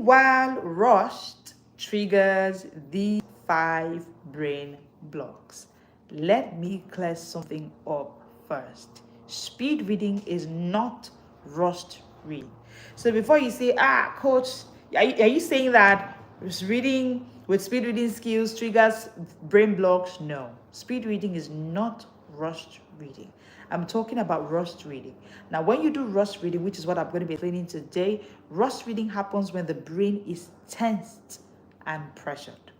Reading while rushed triggers these 5 brain blocks. Let me clear something up first. Speed reading is not rushed reading. So before you say, coach, are you saying that reading with speed reading skills triggers brain blocks? No. Speed reading is not rushed reading. I'm talking about rushed reading. Now, when you do rushed reading, which is what I'm going to be explaining today, rushed reading happens when the brain is tensed and pressured.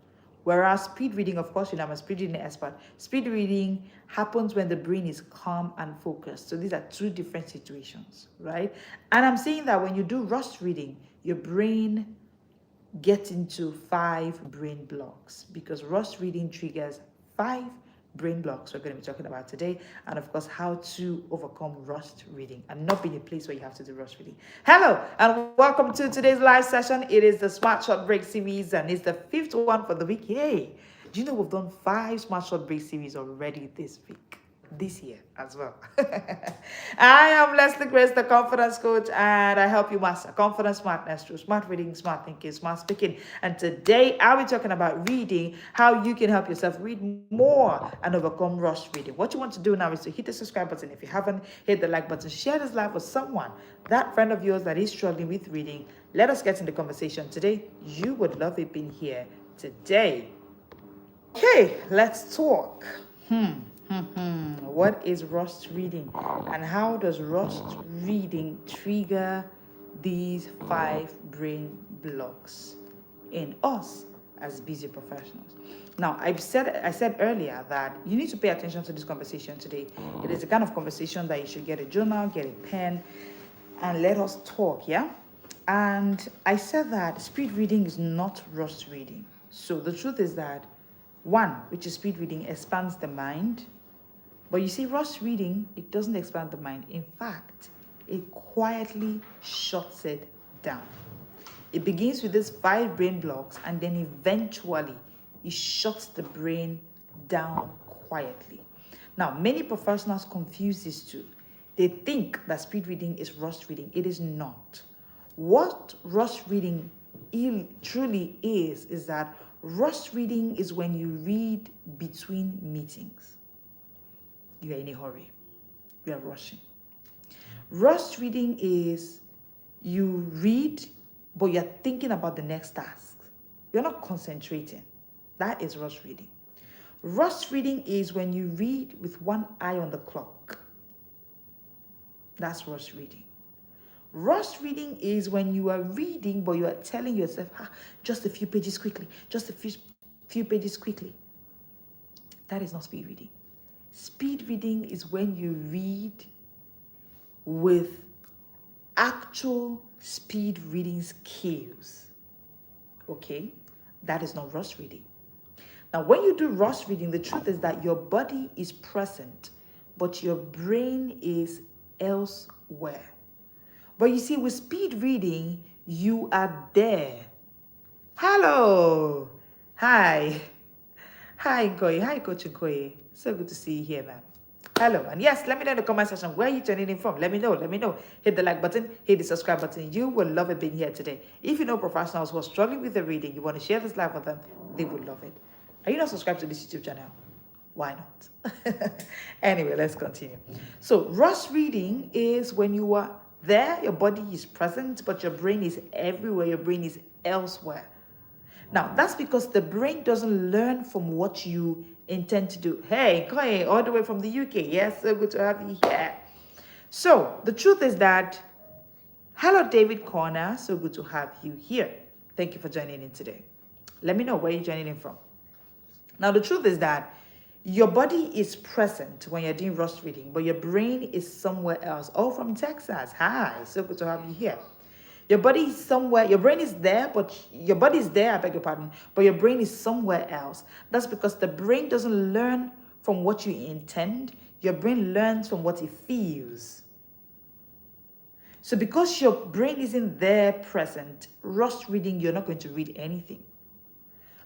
Whereas speed reading, of course, I'm a speed reading expert. Speed reading happens when the brain is calm and focused. So these are two different situations, right? And I'm saying that when you do rushed reading, your brain gets into 5 brain blocks because rushed reading triggers 5 brain blocks we're going to be talking about today, and of course how to overcome rushed reading and not be in a place where you have to do rushed reading. Hello and welcome to today's live session. It is the Smart Short Break series and it's the 5th one for the week. Yay! Do you know we've done 5 Smart Short Break series already this week? This year as well. I am Leslie Grace, the confidence coach, and I help you master confidence, smartness through smart reading, smart thinking, smart speaking. And today I'll be talking about reading, how you can help yourself read more and overcome rush reading. What you want to do now is to hit the subscribe button. If you haven't, hit the like button. Share this live with someone, that friend of yours that is struggling with reading. Let us get in the conversation today. You would love it being here today. Okay, let's talk. What is rushed reading and how does rushed reading trigger these 5 brain blocks in us as busy professionals? Now, I said earlier that you need to pay attention to this conversation today. It is the kind of conversation that you should get a journal, get a pen, and let us talk, yeah? And I said that speed reading is not rushed reading. So the truth is that one, which is speed reading, expands the mind. But you see, rushed reading, it doesn't expand the mind. In fact, it quietly shuts it down. It begins with these 5 brain blocks and then eventually it shuts the brain down quietly. Now, many professionals confuse these two. They think that speed reading is rushed reading. It is not. What rushed reading truly is that rushed reading is when you read between meetings. You are in a hurry. You are rushing. Rushed reading is you read, but you're thinking about the next task. You're not concentrating. That is rushed reading. Rushed reading is when you read with one eye on the clock. That's rushed reading. Rushed reading is when you are reading, but you are telling yourself, just a few pages quickly, just a few pages quickly. That is not speed reading. Speed reading is when you read with actual speed reading skills. Okay? That is not rush reading. Now, when you do rush reading, the truth is that your body is present, but your brain is elsewhere. But you see, with speed reading, you are there. Hello. Hi. Hi, Ngoye. Hi, Coach Ngoye. So good to see you here, man. Hello. And yes, let me know in the comment section where you're tuning in from. Let me know. Hit the like button. Hit the subscribe button. You will love it being here today. If you know professionals who are struggling with the reading, you want to share this live with them, they would love it. Are you not subscribed to this YouTube channel? Why not? Anyway, let's continue. So, rush reading is when you are there, your body is present, but your brain is everywhere. Your brain is elsewhere. Now, that's because the brain doesn't learn from what you intend to do. Hey, Koye, all the way from the UK. Yes, so good to have you here. So, the truth is that, hello, David Corner. So good to have you here. Thank you for joining in today. Let me know where you're joining in from. Now, the truth is that your body is present when you're doing rushed reading, but your brain is somewhere else. Oh, from Texas. Hi, so good to have you here. Your body is somewhere, your brain is there, but your body is there, I beg your pardon, but your brain is somewhere else. That's because the brain doesn't learn from what you intend. Your brain learns from what it feels. So because your brain isn't there present, rushed reading, you're not going to read anything.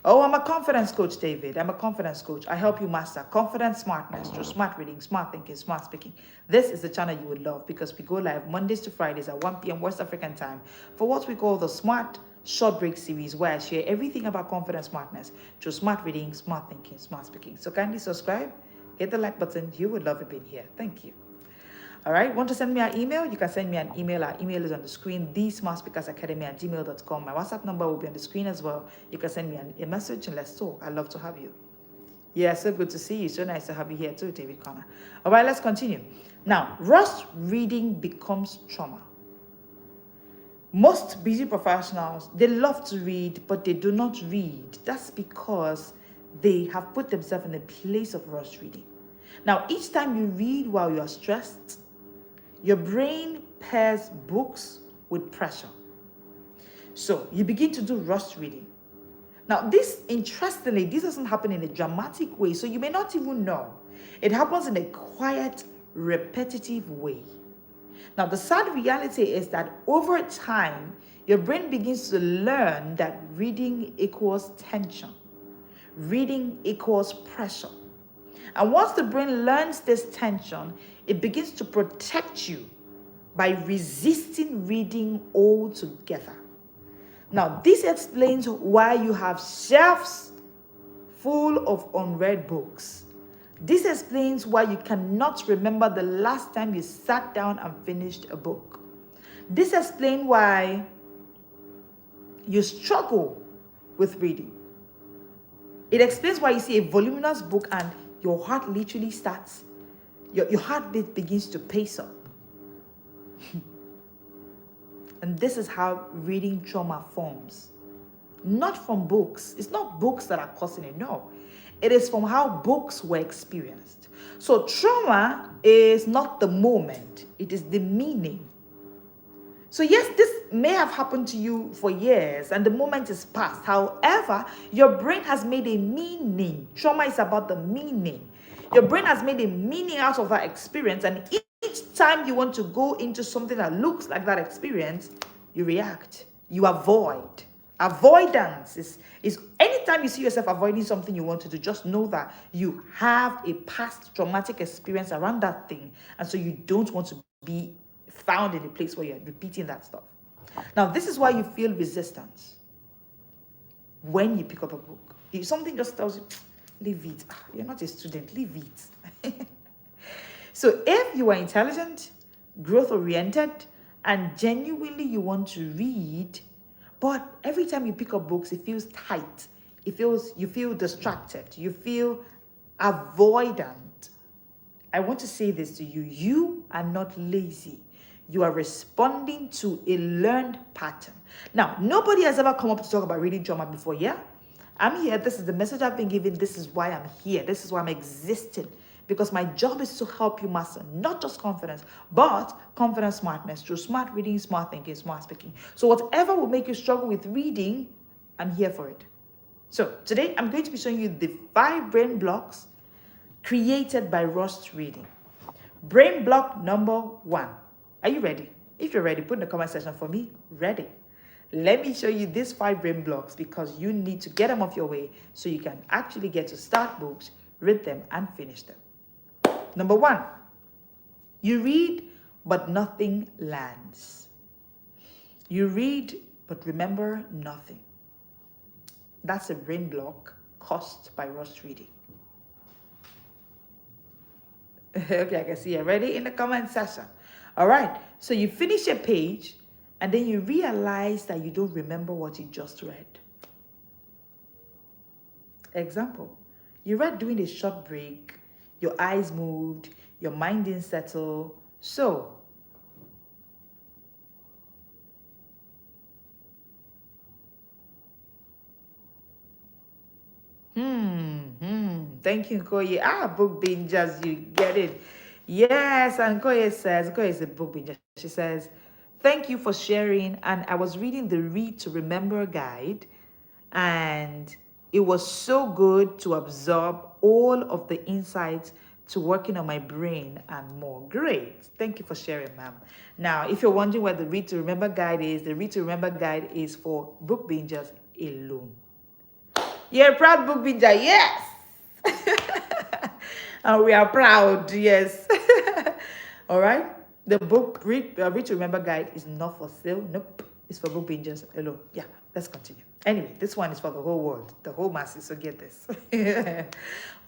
Oh, I'm a confidence coach, David. I'm a confidence coach. I help you master confidence, smartness through smart reading, smart thinking, smart speaking. This is the channel you would love because we go live Mondays to Fridays at 1 p.m. West African time for what we call the Smart short break series where I share everything about confidence smartness through smart reading, smart thinking, smart speaking. So kindly subscribe, hit the like button. You would love it being here. Thank you. All right, want to send me an email? You can send me an email. Our email is on the screen, thesmartspeakersacademy@gmail.com. My WhatsApp number will be on the screen as well. You can send me a message and let's talk. I'd love to have you. Yeah, so good to see you. So nice to have you here too, David Connor. All right, let's continue. Now, rushed reading becomes trauma. Most busy professionals, they love to read, but they do not read. That's because they have put themselves in a place of rushed reading. Now, each time you read while you are stressed, your brain pairs books with pressure. So you begin to do rushed reading. Now, interestingly, this doesn't happen in a dramatic way, so you may not even know. It happens in a quiet, repetitive way. Now, the sad reality is that over time, your brain begins to learn that reading equals tension. Reading equals pressure. And once the brain learns this tension, it begins to protect you by resisting reading altogether. Now, this explains why you have shelves full of unread books. This explains why you cannot remember the last time you sat down and finished a book. This explains why you struggle with reading. It explains why you see a voluminous book and your heart literally starts, your heartbeat begins to pace up. And this is how reading trauma forms. Not from books. It's not books that are causing it, no. It is from how books were experienced. So trauma is not the moment, it is the meaning. So yes, this may have happened to you for years and the moment is past. However, your brain has made a meaning. Trauma is about the meaning. Your brain has made a meaning out of that experience, and each time you want to go into something that looks like that experience, you react, you avoid. Avoidance is anytime you see yourself avoiding something you want to do, just know that you have a past traumatic experience around that thing, and so you don't want to be found in a place where you're repeating that stuff. Now, this is why you feel resistance when you pick up a book. If something just tells you, leave it, you're not a student, leave it. So if you are intelligent, growth-oriented, and genuinely you want to read, but every time you pick up books, it feels tight. You feel distracted. You feel avoidant. I want to say this to you. You are not lazy. You are responding to a learned pattern. Now, nobody has ever come up to talk about reading trauma before, yeah? I'm here. This is the message I've been given. This is why I'm here. This is why I'm existing. Because my job is to help you master not just confidence, but confidence smartness through smart reading, smart thinking, smart speaking. So whatever will make you struggle with reading, I'm here for it. So today I'm going to be showing you the 5 brain blocks created by rushed reading. Brain block number 1. Are you ready? If you're ready, put in the comment section for me, ready. Let me show you these 5 brain blocks because you need to get them off your way so you can actually get to start books, read them, and finish them. Number 1, you read, but nothing lands. You read, but remember nothing. That's a brain block caused by rushed reading. Okay, I can see you ready in the comment section. All right, so you finish a page, and then you realize that you don't remember what you just read. Example, you read during a short break, your eyes moved, your mind didn't settle. So, thank you, Nkoye. Book bingers, you get it. Yes, and Nkoye is a book binger. She says, thank you for sharing. And I was reading the Read to Remember guide, and it was so good to absorb all of the insights to working on my brain and more. Great. Thank you for sharing, ma'am. Now, if you're wondering what the Read to Remember guide is, the Read to Remember guide is for book bingers alone. You're a proud book binger, yes. And we are proud, yes. All right. The book Read to Remember guide is not for sale. Nope. It's for book bingers alone. Yeah. Let's continue. Anyway, this one is for the whole world, the whole masses, so get this.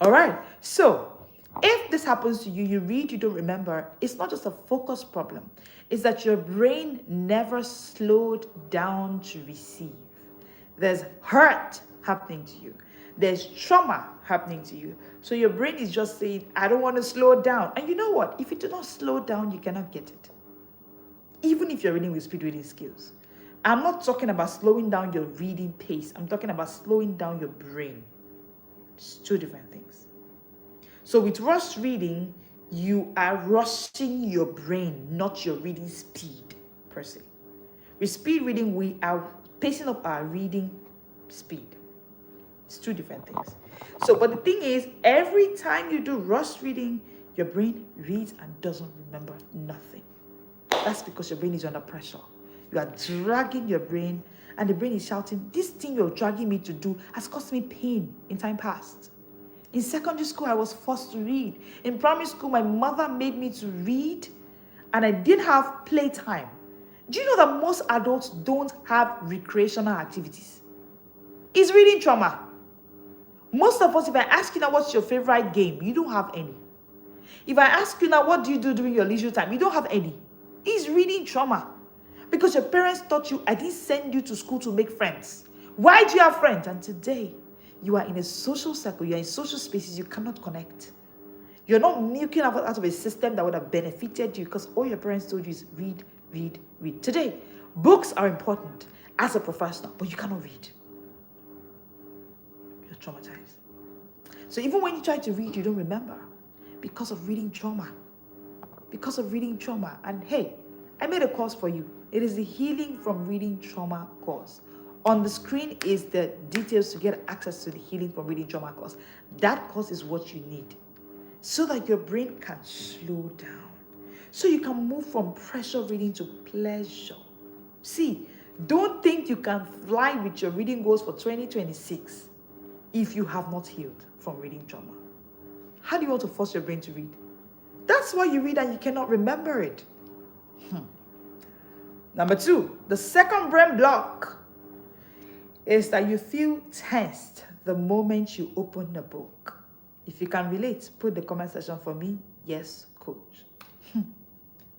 All right. So if this happens to you, you read, you don't remember, it's not just a focus problem. It's that your brain never slowed down to receive. There's hurt happening to you. There's trauma happening to you. So your brain is just saying, I don't want to slow down. And you know what? If you do not slow down, you cannot get it. Even if you're reading with speed reading skills. I'm not talking about slowing down your reading pace. I'm talking about slowing down your brain. It's two different things. So with rush reading, you are rushing your brain, not your reading speed per se. With speed reading, we are pacing up our reading speed. It's two different things. So, but the thing is, every time you do rush reading, your brain reads and doesn't remember nothing. That's because your brain is under pressure. You are dragging your brain, and the brain is shouting, this thing you're dragging me to do has caused me pain in time past. In secondary school, I was forced to read. In primary school, my mother made me to read, and I did have playtime. Do you know that most adults don't have recreational activities? It's reading trauma. Most of us, if I ask you now what's your favorite game, you don't have any. If I ask you now what do you do during your leisure time, you don't have any. It's reading trauma. Because your parents taught you, I didn't send you to school to make friends. Why do you have friends? And today, you are in a social circle, you are in social spaces, you cannot connect. You're not milking out of a system that would have benefited you because all your parents told you is read, read, read. Today, books are important as a professional, but you cannot read. You're traumatized. So even when you try to read, you don't remember because of reading trauma. Because of reading trauma. And hey, I made a course for you. It is the Healing from Reading Trauma course. On the screen is the details to get access to the Healing from Reading Trauma course. That course is what you need so that your brain can slow down. So you can move from pressure reading to pleasure. See, don't think you can fly with your reading goals for 2026 if you have not healed from reading trauma. How do you want to force your brain to read? That's why you read and you cannot remember it. Number 2, the second brain block is that you feel tensed the moment you open the book. If you can relate, put the comment section for me. Yes, coach.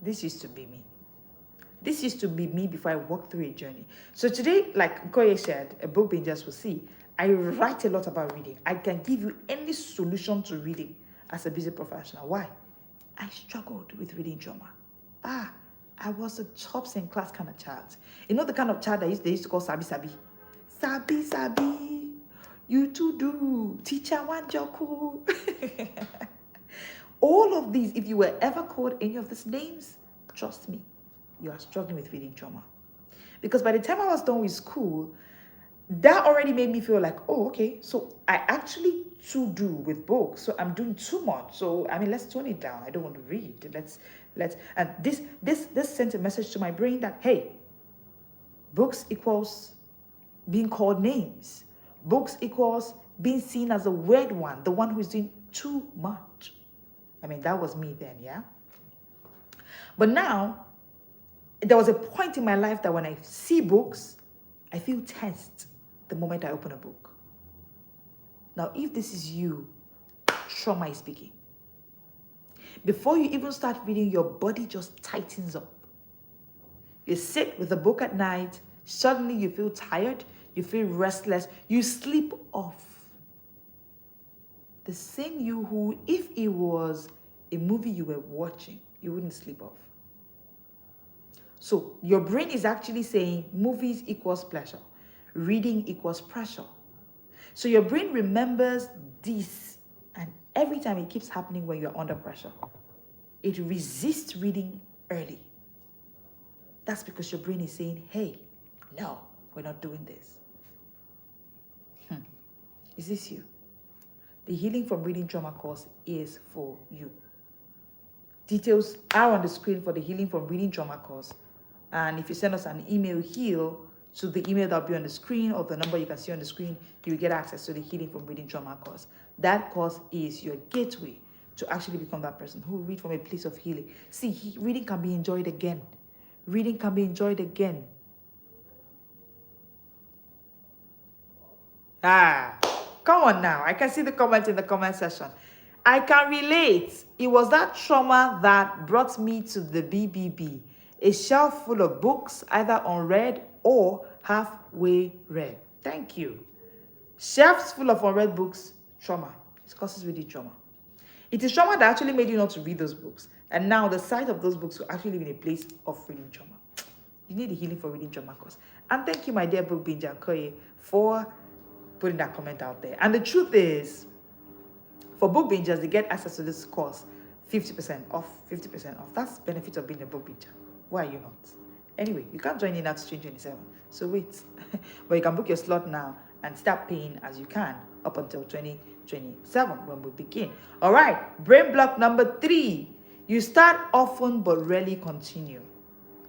This used to be me. This used to be me before I walked through a journey. So today, like Koye said, a book bingers will see, I write a lot about reading. I can give you any solution to reading as a busy professional. Why? I struggled with reading trauma. I was a tops in class kind of child. You know the kind of child they used to call Sabi Sabi. Sabi Sabi, you too do. Teacher want Joku. All of these, if you were ever called any of these names, trust me, you are struggling with reading trauma. Because by the time I was done with school, that already made me feel like, oh, okay, so I actually too do with books. So I'm doing too much. So, I mean, let's tone it down. I don't want to read. And this sent a message to my brain that, hey, books equals being called names. Books equals being seen as a weird one, the one who's doing too much. I mean, that was me then, yeah? But now, there was a point in my life that when I see books, I feel tensed the moment I open a book. Now, if this is you, trauma is speaking. Before you even start reading, your body just tightens up. You sit with a book at night, suddenly you feel tired, you feel restless, you sleep off. The same you who, if it was a movie you were watching, you wouldn't sleep off. So your brain is actually saying movies equals pleasure, reading equals pressure. So your brain remembers this, and every time it keeps happening when you're under pressure, it resists reading early. That's because your brain is saying, hey, no, we're not doing this. Is this you? The Healing from Reading Trauma course is for you. Details are on the screen for the Healing from Reading Trauma course. And if you send us an email, heal, to the email that will be on the screen or the number you can see on the screen, you will get access to the Healing from Reading Trauma course. That course is your gateway to actually become that person who read from a place of healing. See, reading can be enjoyed again. Reading can be enjoyed again. Ah, come on now. I can see the comments in the comment section. I can relate. It was that trauma that brought me to the BBB. A shelf full of books, either unread or halfway read. Thank you. Shelves full of unread books, trauma. It causes really trauma. It is trauma that actually made you not to read those books. And now the sight of those books will actually be in a place of reading trauma. You need a healing for reading trauma course. And thank you, my dear book Binja Koye, for putting that comment out there. And the truth is, for book bingers, they get access to this course 50% off, 50% off. That's the benefit of being a book binger. Why are you not? Anyway, you can't join in at 2027, so wait. But you can book your slot now and start paying as you can up until 2027 when we begin. All right, brain block number 3. You start often but rarely continue.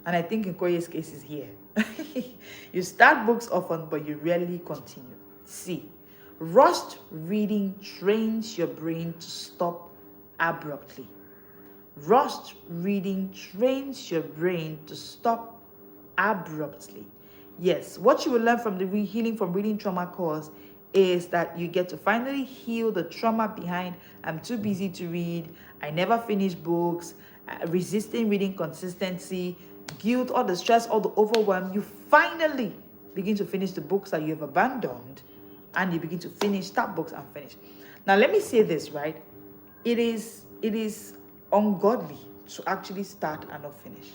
And I think in Koye's case is here. You start books often but you rarely continue. C. Rushed reading trains your brain to stop abruptly. Rushed reading trains your brain to stop abruptly. Yes, what you will learn from the Healing from Reading Trauma course is that you get to finally heal the trauma behind I'm too busy to read, I never finish books, resisting reading consistency, guilt, all the stress, all the overwhelm. You finally begin to finish the books that you have abandoned, and you begin to start books and finish. Now, let me say this, right? It is ungodly to actually start and not finish.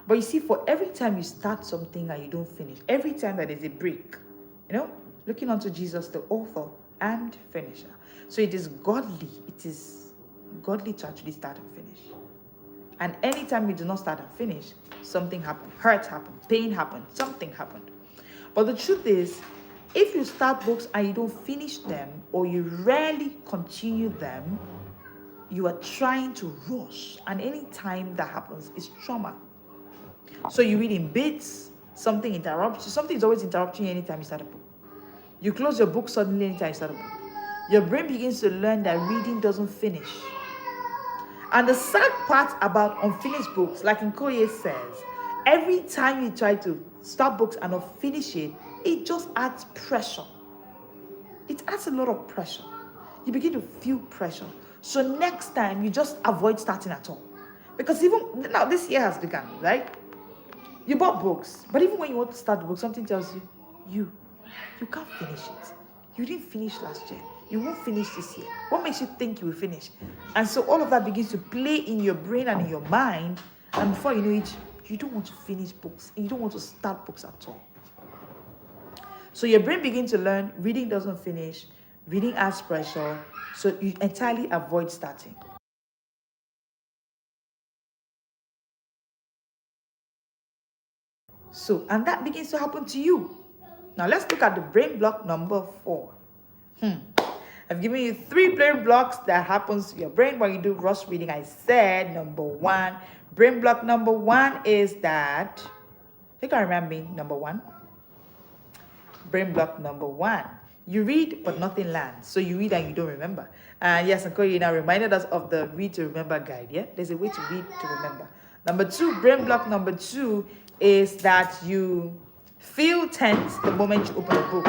But you see, for every time you start something and you don't finish, every time that there's a break, looking unto Jesus, the author and finisher. So it is godly to actually start and finish. And anytime you do not start and finish, something happened, hurt happened, pain happened, something happened. But the truth is, if you start books and you don't finish them, or you rarely continue them, you are trying to rush. And any time that happens is trauma. So you read in bits, something interrupts you. Something is always interrupting you anytime you start a book. You close your book suddenly anytime you start a book. Your brain begins to learn that reading doesn't finish. And the sad part about unfinished books, like Nkoye says, every time you try to start books and not finish it, it just adds pressure. It adds a lot of pressure. You begin to feel pressure. So next time, you just avoid starting at all. Because even now, this year has begun, right? You bought books, but even when you want to start the book, something tells you can't finish it. You didn't finish last year. You won't finish this year. What makes you think you will finish? And so all of that begins to play in your brain and in your mind. And before you know it, you don't want to finish books. And you don't want to start books at all. So your brain begins to learn reading doesn't finish. Reading adds pressure. So you entirely avoid starting. So, and that begins to happen to you. Now let's look at the brain block number 4. I've given you 3 brain blocks that happens to your brain when you do rush reading. I said number 1. Brain block number 1 is that, you can remember me, number 1. Brain block number 1. You read, but nothing lands. So you read and you don't remember. And yes, Nkoye now reminded us of the read to remember guide. Yeah, there's a way to read to remember. Number 2, brain block number 2 is that you feel tense the moment you open a book.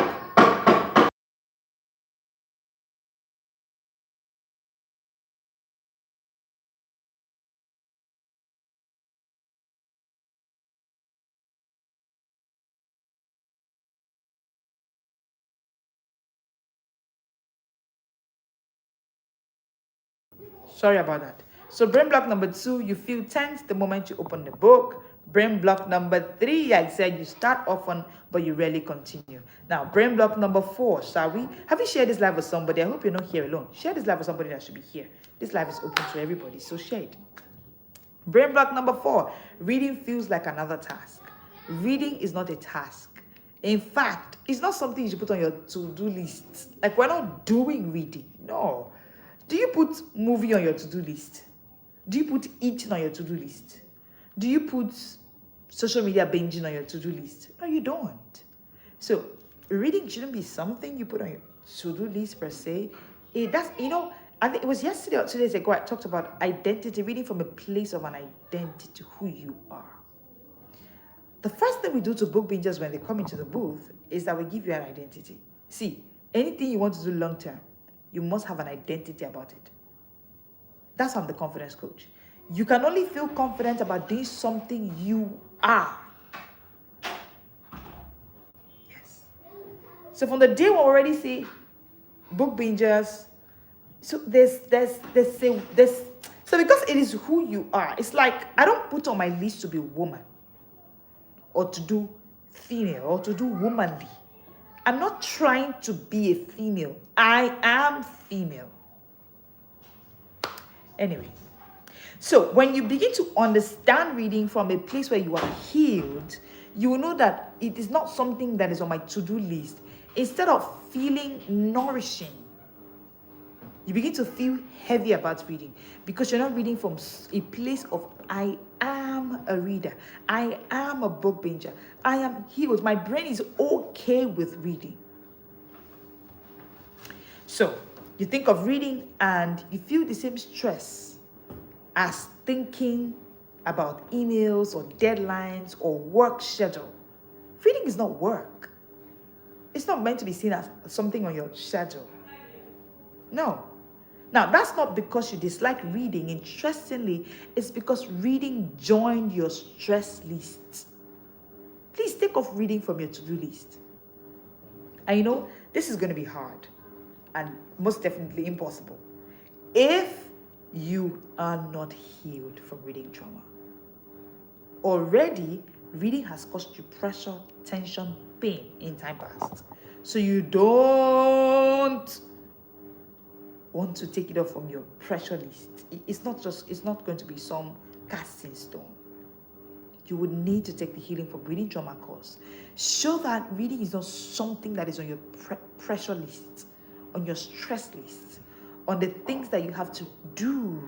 Sorry about that. So brain block number 2, you feel tense the moment you open the book. Brain block number 3, I said you start often, but you rarely continue. Now, brain block number 4, shall we? Have you shared this live with somebody? I hope you're not here alone. Share this live with somebody that should be here. This live is open to everybody, so share it. Brain block number 4, reading feels like another task. Reading is not a task. In fact, it's not something you should put on your to-do list. Like, we're not doing reading. No. Do you put movie on your to-do list? Do you put eating on your to-do list? Do you put social media binging on your to-do list? No, you don't. So reading shouldn't be something you put on your to-do list per se. I think it was yesterday or 2 days ago, I talked about identity, reading from a place of an identity, who you are. The first thing we do to book bingers when they come into the booth is that we give you an identity. See, Anything you want to do long term, you must have an identity about it. That's how I'm the confidence coach. You can only feel confident about doing something you are. Yes. So from the day we already say book bingers, so there's so because it is who you are, it's like I don't put on my list to be a woman or to do female or to do womanly. I'm not trying to be a female. I am female. Anyway, so when you begin to understand reading from a place where you are healed, you will know that it is not something that is on my to-do list. Instead of feeling nourishing, you begin to feel heavy about reading because you're not reading from a place of I am a reader. I am a book binger. I am healed. My brain is okay with reading. So you think of reading and you feel the same stress as thinking about emails or deadlines or work schedule. Reading is not work. It's not meant to be seen as something on your schedule. No. Now, that's not because you dislike reading. Interestingly, it's because reading joined your stress list. Please take off reading from your to-do list. And you know, this is going to be hard and most definitely impossible if you are not healed from reading trauma. Already, reading has caused you pressure, tension, pain in time past. So you don't want to take it off from your pressure list. It's not going to be some casting stone. You would need to take the healing from reading trauma course. Show that reading is not something that is on your pressure list, on your stress list, on the things that you have to do.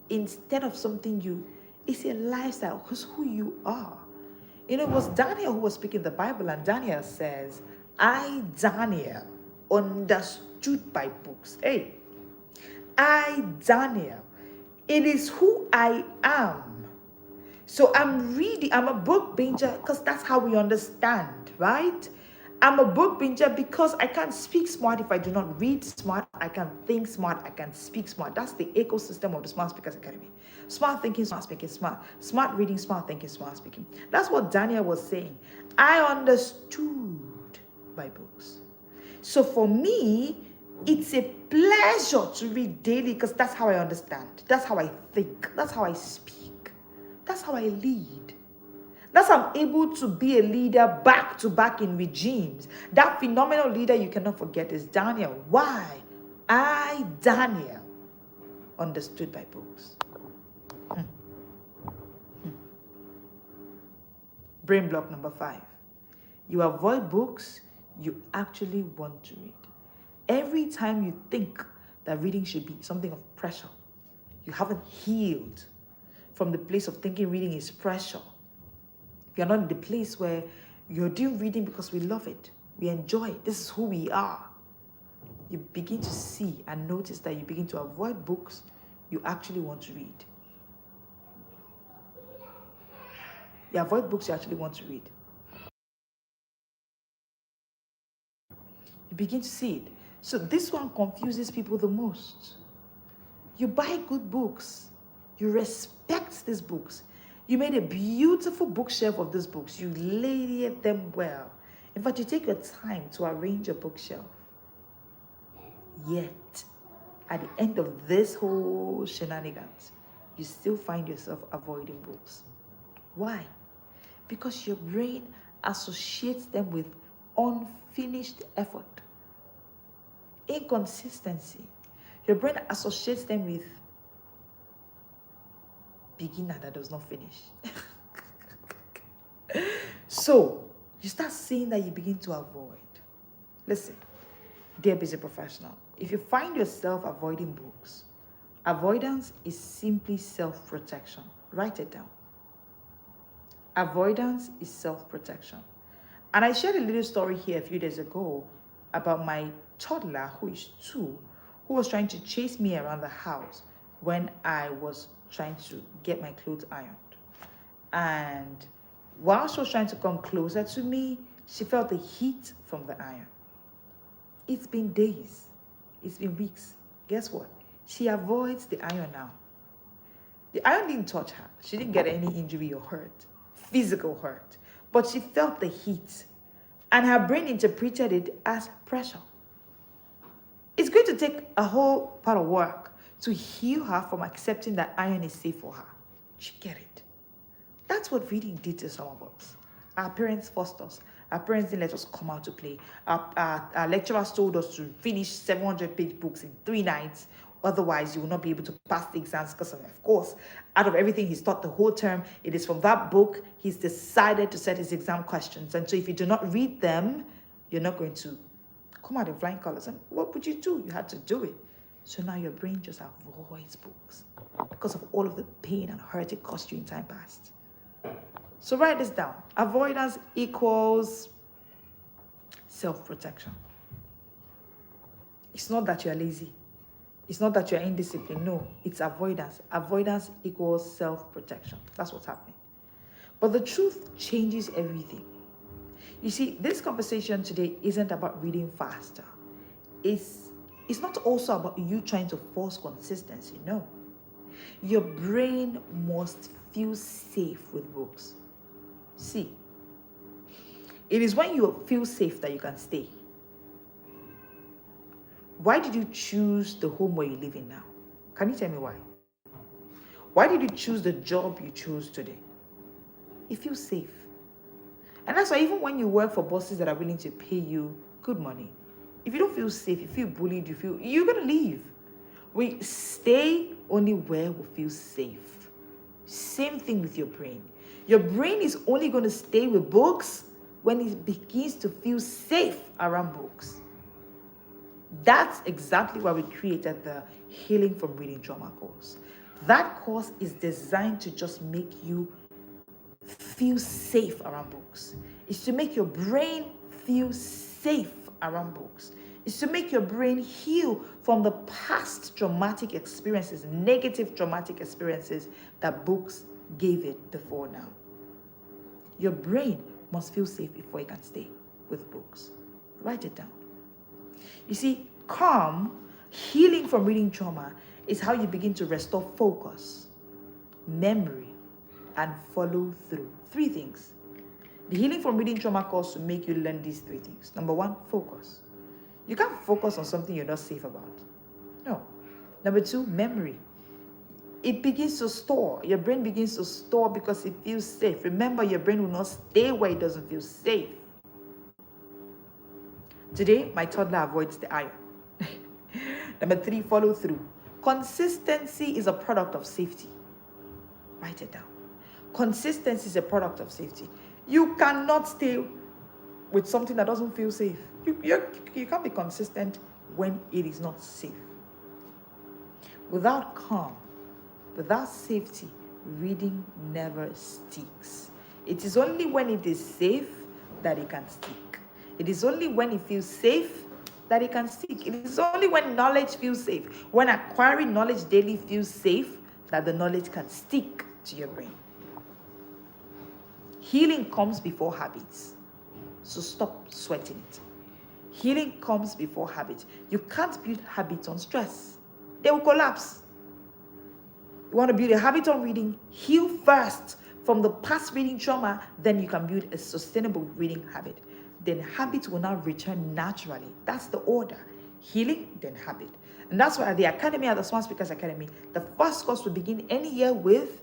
Instead of something it's a lifestyle, because who you are. You know, it was Daniel who was speaking the Bible, and Daniel says, I, Daniel, understood by books. Hey, I, Daniel, it is who I am. So I'm a book binger because that's how we understand, right? I'm a book binger because I can't speak smart if I do not read smart. I can think smart. I can speak smart. That's the ecosystem of the Smart Speakers Academy. Smart thinking, smart speaking, smart. Smart reading, smart thinking, smart speaking. That's what Daniel was saying. I understood by books. So for me, it's a pleasure to read daily because that's how I understand. That's how I think. That's how I speak. That's how I lead. That's how I'm able to be a leader back to back in regimes. That phenomenal leader you cannot forget is Daniel. Why? I, Daniel, understood by books. Brain block number 5. You avoid books you actually want to read. Every time you think that reading should be something of pressure, you haven't healed from the place of thinking reading is pressure. You're not in the place where you're doing reading because we love it. We enjoy it. This is who we are. You begin to see and notice that you begin to avoid books you actually want to read. You avoid books you actually want to read. You begin to see it. So this one confuses people the most. You buy good books. You respect these books. You made a beautiful bookshelf of these books. You layered them well. In fact, you take your time to arrange your bookshelf. Yet, at the end of this whole shenanigans, you still find yourself avoiding books. Why? Because your brain associates them with unfinished effort, inconsistency. Your brain associates them with beginner that does not finish. So you start seeing that you begin to avoid. Listen, dear busy professional, if you find yourself avoiding books, avoidance is simply self-protection. Write it down. Avoidance is self-protection. And I shared a little story here a few days ago about my toddler, who is 2, who was trying to chase me around the house when I was trying to get my clothes ironed. And while she was trying to come closer to me, she felt the heat from the iron. It's been days. It's been weeks. Guess what? She avoids the iron now. The iron didn't touch her. She didn't get any injury or hurt, physical hurt. But she felt the heat, and her brain interpreted it as pressure. It's going to take a whole part of work to heal her from accepting that iron is safe for her. She get it. That's what reading did to some of us. Our parents forced us. Our parents didn't let us come out to play. Our lecturers told us to finish 700-page books in 3 nights. Otherwise, you will not be able to pass the exams because, of course, out of everything he's taught the whole term, it is from that book he's decided to set his exam questions. And so if you do not read them, you're not going to come out in flying colors. And what would you do? You had to do it. So now your brain just avoids books because of all of the pain and hurt it cost you in time past. So write this down. Avoidance equals self-protection. It's not that you're lazy. It's not that you're indisciplined. No, it's avoidance. Avoidance equals self-protection. That's what's happening. But the truth changes everything. You see, this conversation today isn't about reading faster. It's not also about you trying to force consistency. No. Your brain must feel safe with books. See, it is when you feel safe that you can stay. Why did you choose the home where you live in now? Can you tell me why? Why did you choose the job you chose today? It feels safe. And that's why even when you work for bosses that are willing to pay you good money, if you don't feel safe, you feel bullied, you're going to leave. We stay only where we feel safe. Same thing with your brain. Your brain is only going to stay with books when it begins to feel safe around books. That's exactly why we created the Healing from Reading Trauma course. That course is designed to just make you feel safe around books. It's to make your brain feel safe around books. It's to make your brain heal from the past traumatic experiences, negative traumatic experiences that books gave it before now. Your brain must feel safe before it can stay with books. Write it down. You see, calm, healing from reading trauma is how you begin to restore focus, memory, and follow through. 3 things. The Healing from Reading Trauma course will make you learn these 3 things. Number 1, focus. You can't focus on something you're not safe about. No. Number 2, memory. It begins to store. Your brain begins to store because it feels safe. Remember, your brain will not stay where it doesn't feel safe. Today, my toddler avoids the iron. Number 3, follow through. Consistency is a product of safety. Write it down. Consistency is a product of safety. You cannot stay with something that doesn't feel safe. You can't be consistent when it is not safe. Without calm, without safety, reading never sticks. It is only when it is safe that it can stick. It is only when it feels safe that it can stick. It is only when knowledge feels safe, when acquiring knowledge daily feels safe, that the knowledge can stick to your brain. Healing comes before habits. So stop sweating it. Healing comes before habits. You can't build habits on stress. They will collapse. You want to build a habit on reading? Heal first from the past reading trauma, then you can build a sustainable reading habit. Then habits will now return naturally. That's the order. Healing, then habit. And that's why at the Academy, at the Smart Speakers Academy, the first course will begin any year with,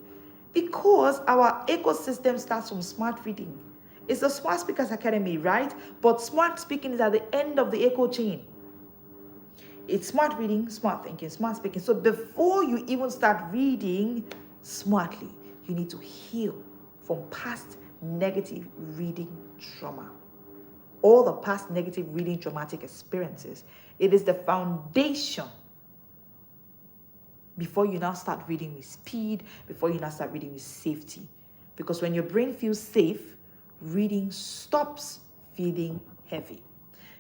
because our ecosystem starts from smart reading. It's the Smart Speakers Academy, right? But smart speaking is at the end of the echo chain. It's smart reading, smart thinking, smart speaking. So before you even start reading smartly, you need to heal from past negative reading trauma. All the past negative reading traumatic experiences. It is the foundation before you now start reading with speed, before you now start reading with safety. Because when your brain feels safe, reading stops feeling heavy.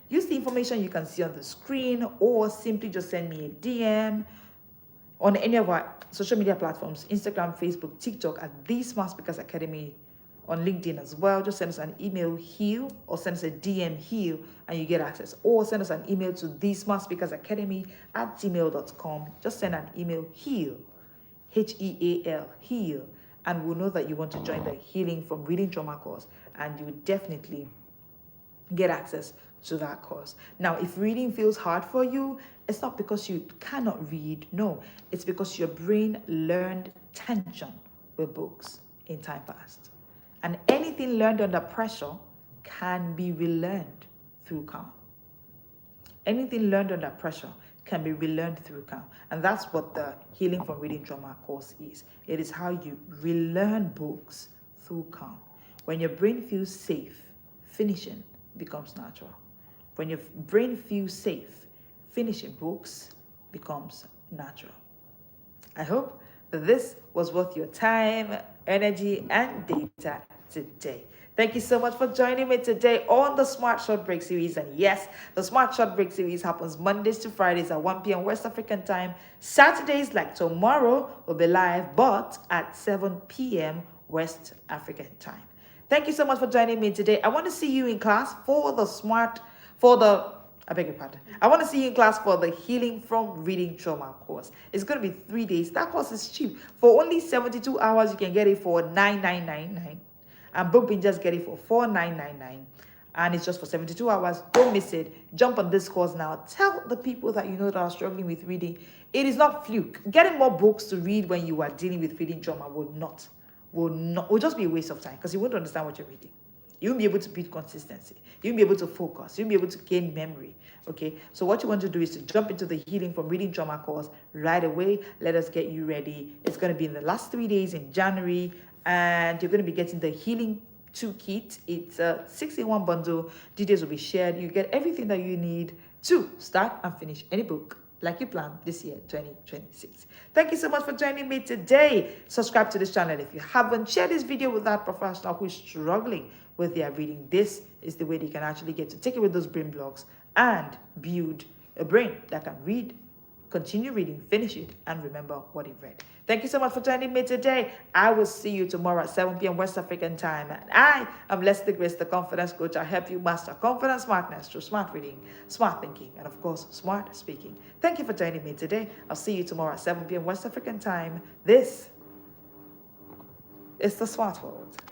Use the information you can see on the screen, or simply just send me a DM on any of our social media platforms, Instagram, Facebook, TikTok, at the Smart Speakers Academy on LinkedIn as well. Just send us an email, heal, or send us a DM, heal, and you get access. Or send us an email to thesmartspeakersacademy@gmail.com. Just send an email, heal, HEAL, heal, and we'll know that you want to join the Healing from Reading Trauma course, and you definitely get access to that course. Now, if reading feels hard for you, it's not because you cannot read. No, it's because your brain learned tension with books in time past. And anything learned under pressure can be relearned through calm. Anything learned under pressure can be relearned through calm. And that's what the Healing from Reading Trauma course is. It is how you relearn books through calm. When your brain feels safe, finishing becomes natural. When your brain feels safe, finishing books becomes natural. I hope that this was worth your time, energy, and data today. Thank you so much for joining me today on the Smart Short Break series. And yes, the Smart Short Break series happens Mondays to Fridays at 1 p.m. West African time. Saturdays, like tomorrow, will be live, but at 7 p.m. West African time. Thank you so much for joining me today. I want to see you in class for the I want to see you in class for the Healing from Reading Trauma course. It's going to be 3 days. That course is cheap. For only 72 hours, you can get it for $9,999. And BookBeat just get it for $4,999. And it's just for 72 hours. Don't miss it. Jump on this course now. Tell the people that you know that are struggling with reading. It is not fluke. Getting more books to read when you are dealing with reading trauma will just be a waste of time, because you won't understand what you're reading. You won't be able to build consistency. You won't be able to focus. You won't be able to gain memory. Okay, so what you want to do is to jump into the Healing from Reading Trauma course right away. Let us get you ready. It's going to be in the last 3 days in January, and you're going to be getting the Healing 2 kit. It's a 6-in-1 bundle. Details will be shared. You get everything that you need to start and finish any book like you planned this year, 2026. Thank you so much for joining me today. Subscribe to this channel if you haven't. Share this video with that professional who is struggling with their reading. This is the way they can actually get to take away those brain blocks and build a brain that can read, continue reading, finish it, and remember what it read. Thank you so much for joining me today. I will see you tomorrow at 7 p.m. West African time. And I am Leslie Grace, the Confidence Coach. I help you master confidence smartness through smart reading, smart thinking, and of course, smart speaking. Thank you for joining me today. I'll see you tomorrow at 7 p.m. West African time. This is the Smart World.